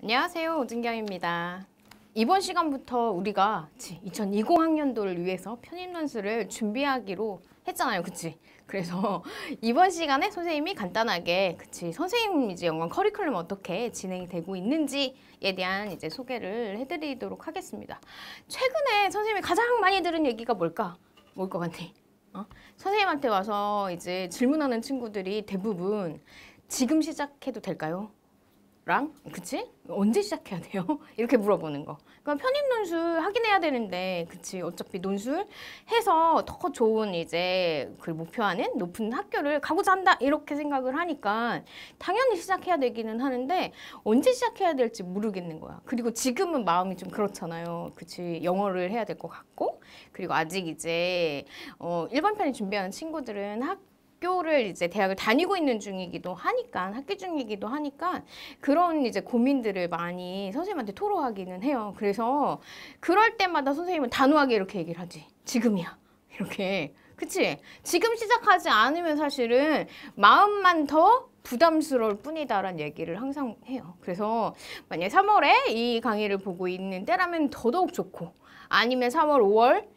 안녕하세요. 오진경입니다. 이번 시간부터 우리가 2020학년도를 위해서 편입논술을 준비하기로 했잖아요. 그치? 그래서 이번 시간에 선생님이 간단하게 선생님 이제 연관 커리큘럼 어떻게 진행이 되고 있는지에 대한 이제 소개를 해드리도록 하겠습니다. 최근에 선생님이 가장 많이 들은 얘기가 뭘 것 같아? 선생님한테 와서 이제 질문하는 친구들이 대부분 지금 시작해도 될까요? 그치? 언제 시작해야 돼요? 이렇게 물어보는 거. 그러니까 편입 논술 확인해야 되는데, 그치? 어차피 논술 해서 더 좋은 이제 그 목표하는 높은 학교를 가고자 한다 이렇게 생각을 하니까 당연히 시작해야 되기는 하는데 언제 시작해야 될지 모르겠는 거야. 그리고 지금은 마음이 좀 그렇잖아요. 그치? 영어를 해야 될 것 같고, 그리고 아직 이제 일반 편입 준비하는 친구들은 학교를 이제 대학을 다니고 있는 중이기도 하니까 학기 중이기도 하니까 그런 이제 고민들을 많이 선생님한테 토로하기는 해요. 그래서 그럴 때마다 선생님은 단호하게 이렇게 얘기를 하지. 지금이야. 이렇게. 그치? 지금 시작하지 않으면 사실은 마음만 더 부담스러울 뿐이다라는 얘기를 항상 해요. 그래서 만약에 3월에 이 강의를 보고 있는 때라면 더더욱 좋고, 아니면 3월, 5월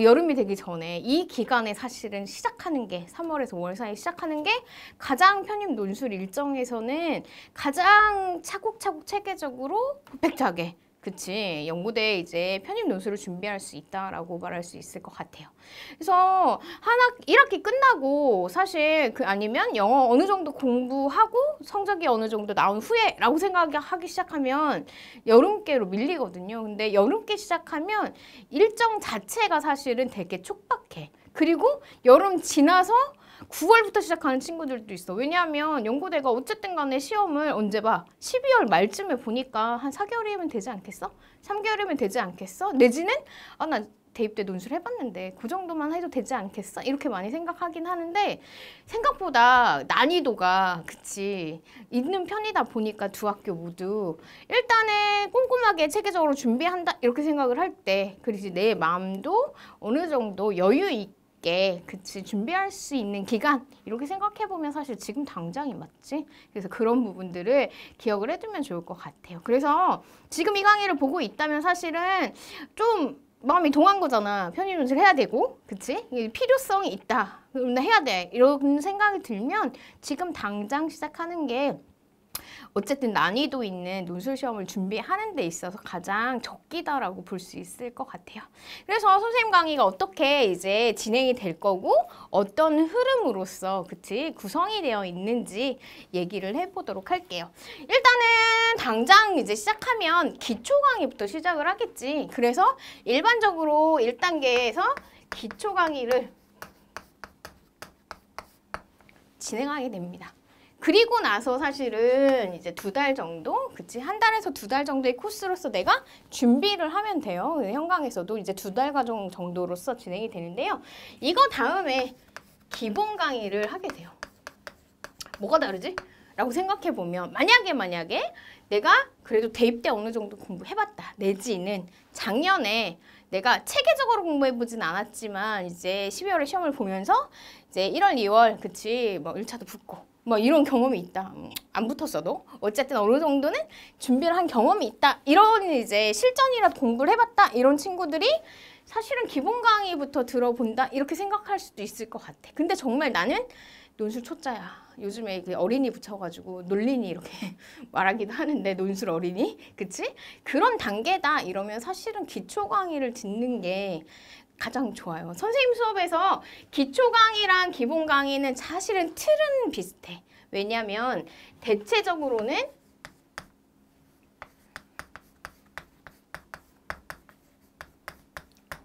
여름이 되기 전에 이 기간에 사실은 시작하는 게 3월에서 5월 사이에 시작하는 게 가장 편입 논술 일정에서는 가장 차곡차곡 체계적으로 퍼펙트하게 그치 연구대에 이제 편입 논술을 준비할 수 있다라고 말할 수 있을 것 같아요. 그래서 1학기 끝나고 사실 아니면 영어 어느 정도 공부하고 성적이 어느 정도 나온 후에라고 생각하기 시작하면 여름께로 밀리거든요. 근데 여름께 시작하면 일정 자체가 사실은 되게 촉박해. 그리고 여름 지나서 9월부터 시작하는 친구들도 있어. 왜냐하면 연구대가 어쨌든 간에 시험을 언제 봐? 12월 말쯤에 보니까 한 4개월이면 되지 않겠어? 3개월이면 되지 않겠어? 내지는 나 대입 때 논술 해봤는데 그 정도만 해도 되지 않겠어? 이렇게 많이 생각하긴 하는데 생각보다 난이도가 그치 있는 편이다 보니까 두 학교 모두 일단은 꼼꼼하게 체계적으로 준비한다 이렇게 생각을 할 때 그리고 내 마음도 어느 정도 여유 있게 그치 준비할 수 있는 기간 이렇게 생각해보면 사실 지금 당장이 맞지? 그래서 그런 부분들을 기억을 해두면 좋을 것 같아요. 그래서 지금 이 강의를 보고 있다면 사실은 좀 마음이 동한 거잖아. 편입 논술 해야 되고, 그치? 필요성이 있다. 해야 돼. 이런 생각이 들면 지금 당장 시작하는 게 어쨌든 난이도 있는 논술 시험을 준비하는 데 있어서 가장 적기다라고 볼 수 있을 것 같아요. 그래서 선생님 강의가 어떻게 이제 진행이 될 거고 어떤 흐름으로서 그치 구성이 되어 있는지 얘기를 해보도록 할게요. 일단은 당장 이제 시작하면 기초 강의부터 시작을 하겠지. 그래서 일반적으로 1단계에서 기초 강의를 진행하게 됩니다. 그리고 나서 사실은 이제 2달 정도, 그치? 1달에서 2달 정도의 코스로서 내가 준비를 하면 돼요. 현강에서도 이제 2달 과정 정도로서 진행이 되는데요. 이거 다음에 기본 강의를 하게 돼요. 뭐가 다르지? 라고 생각해보면 만약에 내가 그래도 대입 때 어느 정도 공부해봤다. 내지는 작년에 내가 체계적으로 공부해보진 않았지만 이제 12월에 시험을 보면서 이제 1월, 2월, 그치? 뭐 1차도 붙고 이런 경험이 있다. 안 붙었어도 어쨌든 어느 정도는 준비를 한 경험이 있다. 이런 이제 실전이라도 공부를 해봤다. 이런 친구들이 사실은 기본 강의부터 들어본다. 이렇게 생각할 수도 있을 것 같아. 근데 정말 나는 논술 초짜야. 요즘에 어린이 붙여가지고 논린이 이렇게 말하기도 하는데 논술 어린이? 그치? 그런 단계다. 이러면 사실은 기초 강의를 듣는 게 가장 좋아요. 선생님 수업에서 기초 강의랑 기본 강의는 사실은 틀은 비슷해. 왜냐면 대체적으로는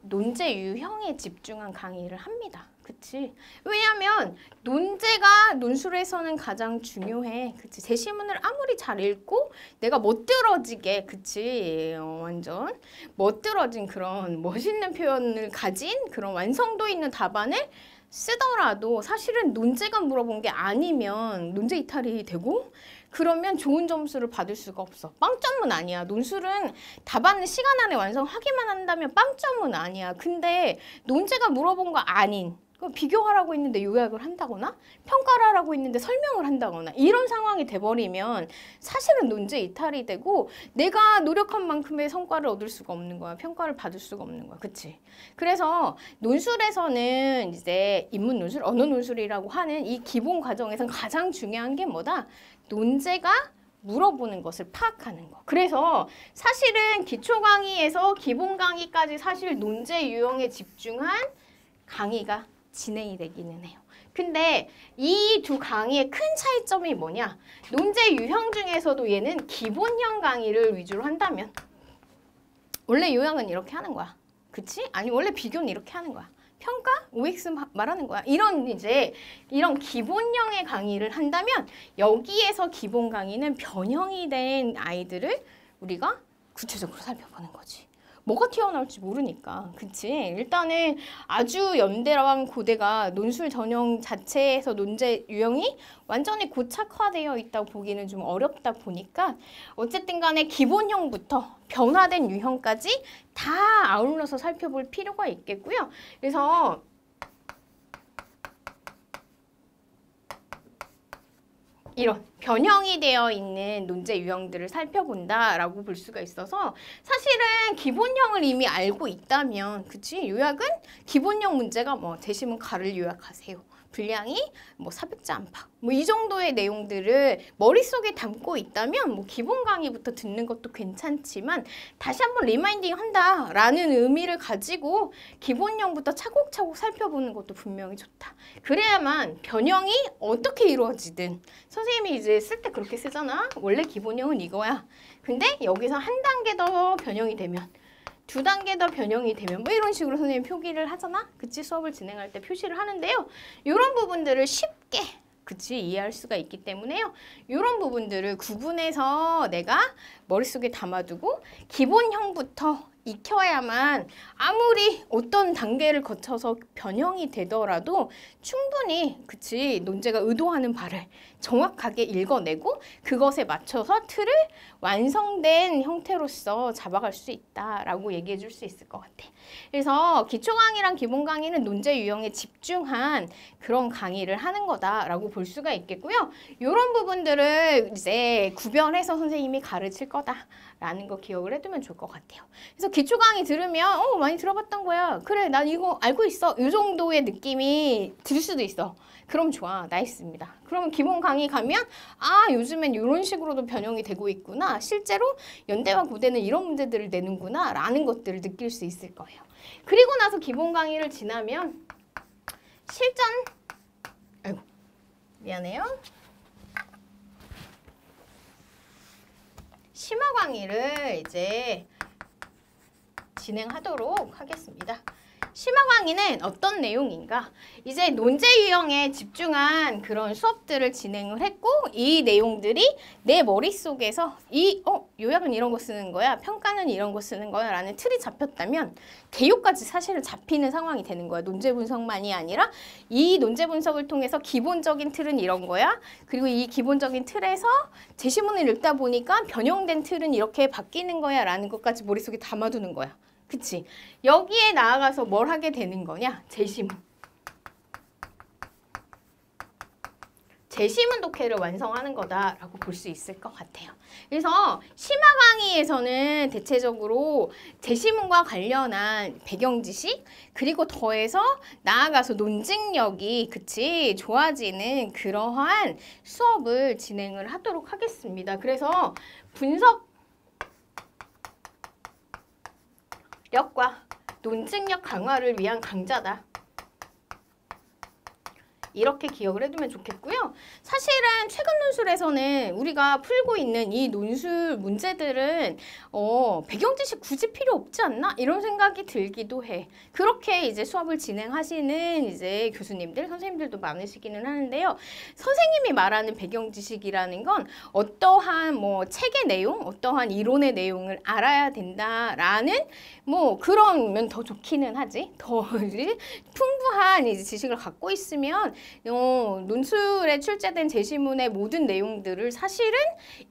논제 유형에 집중한 강의를 합니다. 그치? 왜냐면 논제가 논술에서는 가장 중요해. 그치? 제시문을 아무리 잘 읽고 내가 멋들어지게 그치? 완전 멋들어진 그런 멋있는 표현을 가진 그런 완성도 있는 답안을 쓰더라도 사실은 논제가 물어본 게 아니면 논제 이탈이 되고 그러면 좋은 점수를 받을 수가 없어. 빵점은 아니야. 논술은 답안을 시간 안에 완성하기만 한다면 빵점은 아니야. 근데 논제가 물어본 거 아닌 비교하라고 했는데 요약을 한다거나 평가를 하라고 했는데 설명을 한다거나 이런 상황이 돼버리면 사실은 논제 이탈이 되고 내가 노력한 만큼의 성과를 얻을 수가 없는 거야. 평가를 받을 수가 없는 거야. 그치? 그래서 논술에서는 이제 인문 논술, 언어 논술이라고 하는 이 기본 과정에서 가장 중요한 게 뭐다? 논제가 물어보는 것을 파악하는 거. 그래서 사실은 기초 강의에서 기본 강의까지 사실 논제 유형에 집중한 강의가 진행이 되기는 해요. 근데 이 두 강의의 큰 차이점이 뭐냐? 논제 유형 중에서도 얘는 기본형 강의를 위주로 한다면 원래 요약은 이렇게 하는 거야. 그치? 아니 원래 비교는 이렇게 하는 거야. 평가? OX 말하는 거야. 이런 기본형의 강의를 한다면 여기에서 기본 강의는 변형이 된 아이들을 우리가 구체적으로 살펴보는 거지. 뭐가 튀어나올지 모르니까. 그치? 일단은 아주 연대랑 고대가 논술 전형 자체에서 논제 유형이 완전히 고착화되어 있다고 보기는 좀 어렵다 보니까 어쨌든 간에 기본형부터 변화된 유형까지 다 아울러서 살펴볼 필요가 있겠고요. 그래서 이런 변형이 되어 있는 논제 유형들을 살펴본다라고 볼 수가 있어서 사실은 기본형을 이미 알고 있다면 그치? 요약은 기본형 문제가 뭐 재시문 가를 요약하세요. 분량이 뭐 400자 안팎 뭐 이 정도의 내용들을 머릿속에 담고 있다면 뭐 기본 강의부터 듣는 것도 괜찮지만 다시 한번 리마인딩 한다라는 의미를 가지고 기본형부터 차곡차곡 살펴보는 것도 분명히 좋다. 그래야만 변형이 어떻게 이루어지든 선생님이 이제 쓸 때 그렇게 쓰잖아. 원래 기본형은 이거야. 근데 여기서 한 단계 더 변형이 되면 2단계 더 변형이 되면 뭐 이런 식으로 선생님 표기를 하잖아. 그치? 수업을 진행할 때 표시를 하는데요. 이런 부분들을 쉽게 그치? 이해할 수가 있기 때문에요. 이런 부분들을 구분해서 내가 머릿속에 담아두고 기본형부터 익혀야만 아무리 어떤 단계를 거쳐서 변형이 되더라도 충분히 그치? 논제가 의도하는 바를 정확하게 읽어내고 그것에 맞춰서 틀을 완성된 형태로서 잡아갈 수 있다라고 얘기해 줄 수 있을 것 같아. 그래서 기초 강의랑 기본 강의는 논제 유형에 집중한 그런 강의를 하는 거다라고 볼 수가 있겠고요. 이런 부분들을 이제 구별해서 선생님이 가르칠 거다라는 거 기억을 해두면 좋을 것 같아요. 그래서 기초 강의 들으면 많이 들어봤던 거야. 그래, 난 이거 알고 있어. 이 정도의 느낌이 들 수도 있어. 그럼 좋아. 나이스입니다. 그러면 기본 강의 가면 아, 요즘엔 이런 식으로도 변형이 되고 있구나. 실제로 연대와 고대는 이런 문제들을 내는구나 라는 것들을 느낄 수 있을 거예요. 그리고 나서 기본 강의를 지나면 실전 아이고 미안해요. 심화 강의를 이제 진행하도록 하겠습니다. 심화 강의는 어떤 내용인가? 이제 논제 유형에 집중한 그런 수업들을 진행을 했고 이 내용들이 내 머릿속에서 요약은 이런 거 쓰는 거야. 평가는 이런 거 쓰는 거야. 라는 틀이 잡혔다면 대요까지 사실은 잡히는 상황이 되는 거야. 논제 분석만이 아니라 이 논제 분석을 통해서 기본적인 틀은 이런 거야. 그리고 이 기본적인 틀에서 제시문을 읽다 보니까 변형된 틀은 이렇게 바뀌는 거야. 라는 것까지 머릿속에 담아두는 거야. 그치? 여기에 나아가서 뭘 하게 되는 거냐? 제시문. 제시문 독해를 완성하는 거다라고 볼 수 있을 것 같아요. 그래서 심화 강의에서는 대체적으로 제시문과 관련한 배경 지식 그리고 더해서 나아가서 논증력이 그치 좋아지는 그러한 수업을 진행을 하도록 하겠습니다. 그래서 분석력과 논증력 강화를 위한 강좌다. 이렇게 기억을 해두면 좋겠고요. 사실은 최근 논술에서는 우리가 풀고 있는 이 논술 문제들은 배경 지식 굳이 필요 없지 않나? 이런 생각이 들기도 해. 그렇게 이제 수업을 진행하시는 이제 교수님들, 선생님들도 많으시기는 하는데요. 선생님이 말하는 배경 지식이라는 건 어떠한 뭐 책의 내용, 어떠한 이론의 내용을 알아야 된다라는 뭐 그러면 더 좋기는 하지. 더 풍부한 이제 지식을 갖고 있으면 논술에 출제된 제시문의 모든 내용들을 사실은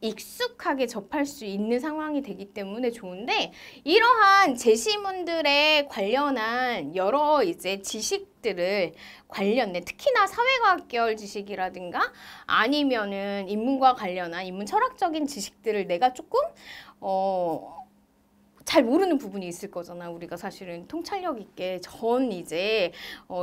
익숙하게 접할 수 있는 상황이 되기 때문에 좋은데, 이러한 제시문들에 관련한 여러 이제 지식들을 관련된, 특히나 사회과학 계열 지식이라든가 아니면은 인문과 관련한 인문 철학적인 지식들을 내가 조금 잘 모르는 부분이 있을 거잖아. 우리가 사실은 통찰력 있게 전 이제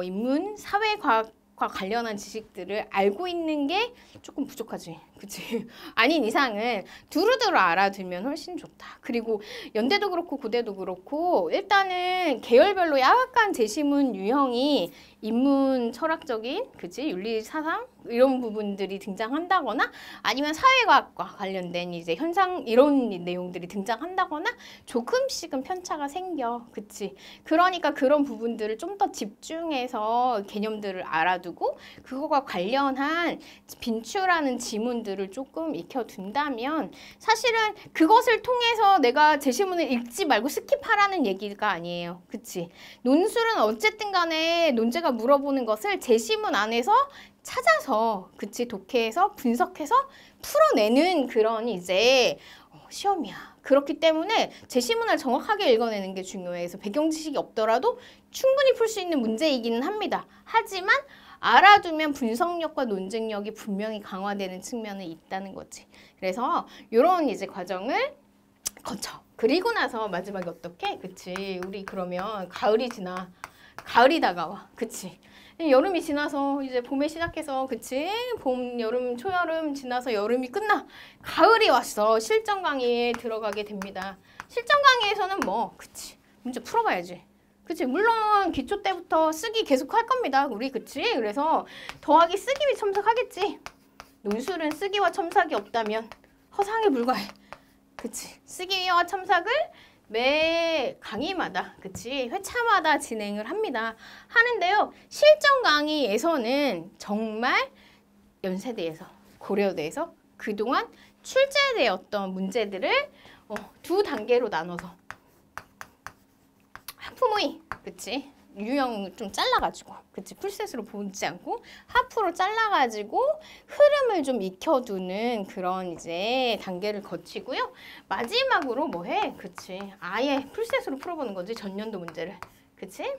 인문 사회과학과 관련한 지식들을 알고 있는 게 조금 부족하지. 그치? 아닌 이상은 두루두루 알아두면 훨씬 좋다. 그리고 연대도 그렇고 고대도 그렇고 일단은 계열별로 약간 제시문 유형이 인문 철학적인, 그치? 윤리 사상 이런 부분들이 등장한다거나 아니면 사회과학과 관련된 이제 현상 이런 내용들이 등장한다거나 조금씩은 편차가 생겨. 그치? 그러니까 그런 부분들을 좀 더 집중해서 개념들을 알아두고 그거와 관련한 빈출하는 지문들을 조금 익혀둔다면 사실은 그것을 통해서 내가 제시문을 읽지 말고 스킵하라는 얘기가 아니에요. 그치? 논술은 어쨌든 간에 논제가 물어보는 것을 제시문 안에서 찾아서, 그치? 독해해서 분석해서 풀어내는 그런 이제 시험이야. 그렇기 때문에 제시문을 정확하게 읽어내는 게 중요해요. 그래서 배경 지식이 없더라도 충분히 풀 수 있는 문제이기는 합니다. 하지만 알아두면 분석력과 논증력이 분명히 강화되는 측면이 있다는 거지. 그래서 이런 이제 과정을 거쳐. 그리고 나서 마지막에 어떻게? 그치? 우리 그러면 가을이 지나. 가을이 다가와. 그치? 여름이 지나서 이제 봄에 시작해서, 그치? 봄, 여름, 초여름 지나서 여름이 끝나. 가을이 왔어. 실전 강의에 들어가게 됩니다. 실전 강의에서는 뭐, 그치? 문제 풀어봐야지. 그치? 물론 기초 때부터 쓰기 계속 할 겁니다. 우리, 그치? 그래서 더하기 쓰기 및 첨삭하겠지. 논술은 쓰기와 첨삭이 없다면 허상에 불과해. 그치? 쓰기와 첨삭을 매 강의마다, 그치? 회차마다 진행을 합니다. 하는데요. 실전 강의에서는 정말 연세대에서, 고려대에서 그동안 출제되었던 문제들을 두 단계로 나눠서 하프모의, 그치? 유형 좀 잘라가지고, 그치? 풀셋으로 보지 않고 하프로 잘라가지고 흐름을 좀 익혀두는 그런 이제 단계를 거치고요. 마지막으로 뭐 해? 그치? 아예 풀셋으로 풀어보는 거지, 전년도 문제를. 그치?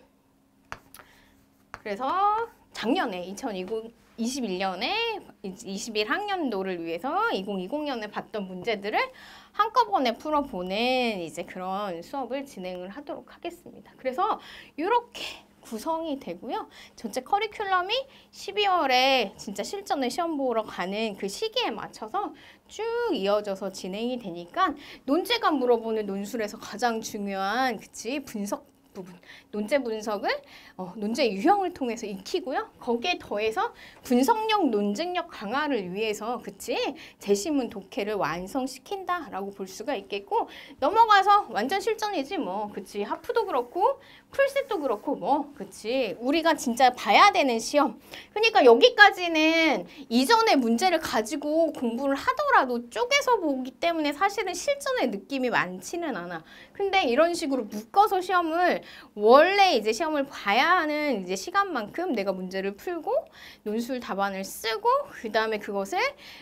그래서 작년에 2021년에 21학년도를 위해서 2020년에 봤던 문제들을 한꺼번에 풀어보는 이제 그런 수업을 진행을 하도록 하겠습니다. 그래서 이렇게 구성이 되고요. 전체 커리큘럼이 12월에 진짜 실전을 시험 보러 가는 그 시기에 맞춰서 쭉 이어져서 진행이 되니까 논제가 물어보는 논술에서 가장 중요한, 그치? 분석 부분, 논제 분석을 논제 유형을 통해서 익히고요. 거기에 더해서 분석력, 논증력 강화를 위해서, 그치? 제시문 독해를 완성시킨다라고 볼 수가 있겠고, 넘어가서 완전 실전이지 뭐, 그치? 하프도 그렇고 풀셋도 그렇고 뭐, 그치? 우리가 진짜 봐야 되는 시험. 그러니까 여기까지는 이전의 문제를 가지고 공부를 하더라도 쪼개서 보기 때문에 사실은 실전의 느낌이 많지는 않아. 근데 이런 식으로 묶어서 시험을, 원래 이제 시험을 봐야 하는 이제 시간만큼 내가 문제를 풀고 논술 답안을 쓰고 그 다음에 그것을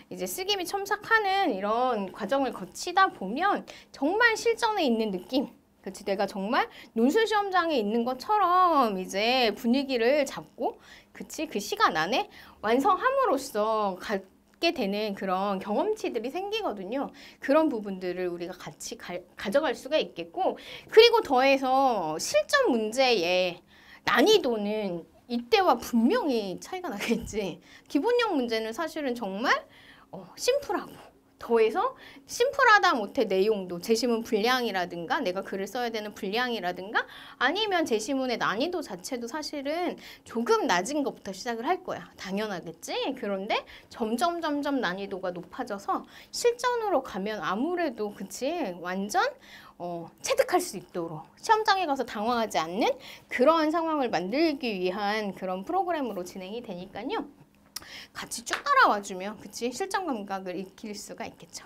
이제 쓰기 및 첨삭하는 이런 과정을 거치다 보면 정말 실전에 있는 느낌, 그치? 내가 정말 논술 시험장에 있는 것처럼 이제 분위기를 잡고, 그치? 그 시간 안에 완성함으로써 갖게 되는 그런 경험치들이 생기거든요. 그런 부분들을 우리가 같이 가져갈 수가 있겠고, 그리고 더해서 실전 문제의 난이도는 이때와 분명히 차이가 나겠지. 기본형 문제는 사실은 정말 심플하고, 더해서 심플하다 못해 내용도 제시문 분량이라든가 내가 글을 써야 되는 분량이라든가 아니면 제시문의 난이도 자체도 사실은 조금 낮은 것부터 시작을 할 거야. 당연하겠지? 그런데 점점 난이도가 높아져서 실전으로 가면 아무래도, 그치? 완전 체득할 수 있도록 시험장에 가서 당황하지 않는 그런 상황을 만들기 위한 그런 프로그램으로 진행이 되니까요. 같이 쭉 따라와주면, 그치? 실전 감각을 익힐 수가 있겠죠.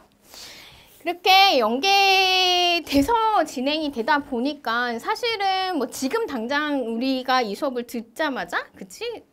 그렇게 연계돼서 진행이 되다 보니까 사실은 뭐 지금 당장 우리가 이 수업을 듣자마자, 그치?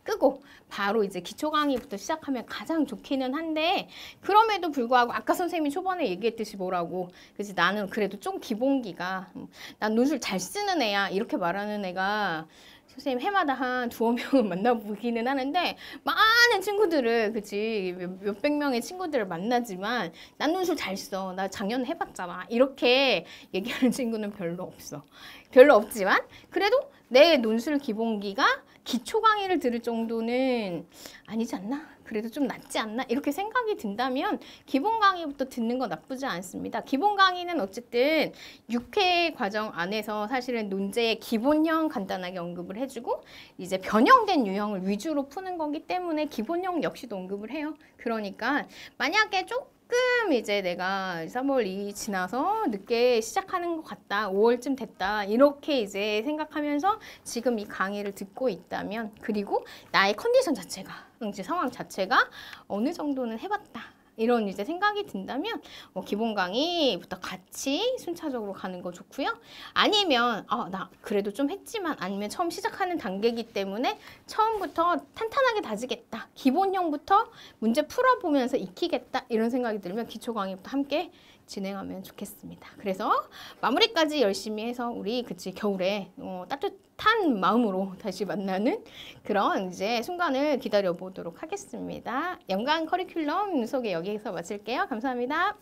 끄고 바로 이제 기초 강의부터 시작하면 가장 좋기는 한데 그럼에도 불구하고 아까 선생님이 초반에 얘기했듯이 뭐라고 그치 나는 그래도 좀 기본기가 난 논술 잘 쓰는 애야 이렇게 말하는 애가 선생님 해마다 한 두어 명은 만나보기는 하는데 많은 친구들을 그치 몇백 명의 친구들을 만나지만 난 논술 잘 써. 나 작년에 해봤잖아. 이렇게 얘기하는 친구는 별로 없어. 별로 없지만 그래도 내 논술 기본기가 기초 강의를 들을 정도는 아니지 않나? 그래도 좀 낫지 않나? 이렇게 생각이 든다면 기본 강의부터 듣는 거 나쁘지 않습니다. 기본 강의는 어쨌든 6회 과정 안에서 사실은 논제의 기본형 간단하게 언급을 해주고 이제 변형된 유형을 위주로 푸는 거기 때문에 기본형 역시도 언급을 해요. 그러니까 만약에 조금 이제 내가 3월이 지나서 늦게 시작하는 것 같다. 5월쯤 됐다. 이렇게 이제 생각하면서 지금 이 강의를 듣고 있다면 그리고 나의 컨디션 자체가 이제 상황 자체가 어느 정도는 해봤다. 이런 이제 생각이 든다면 기본 강의부터 같이 순차적으로 가는 거 좋고요. 아니면 나 그래도 좀 했지만 아니면 처음 시작하는 단계이기 때문에 처음부터 탄탄하게 다지겠다. 기본형부터 문제 풀어보면서 익히겠다. 이런 생각이 들면 기초 강의부터 함께 진행하면 좋겠습니다. 그래서 마무리까지 열심히 해서 우리 그치 겨울에 따뜻한 마음으로 다시 만나는 그런 이제 순간을 기다려 보도록 하겠습니다. 연간 커리큘럼 소개 여기에서 마칠게요. 감사합니다.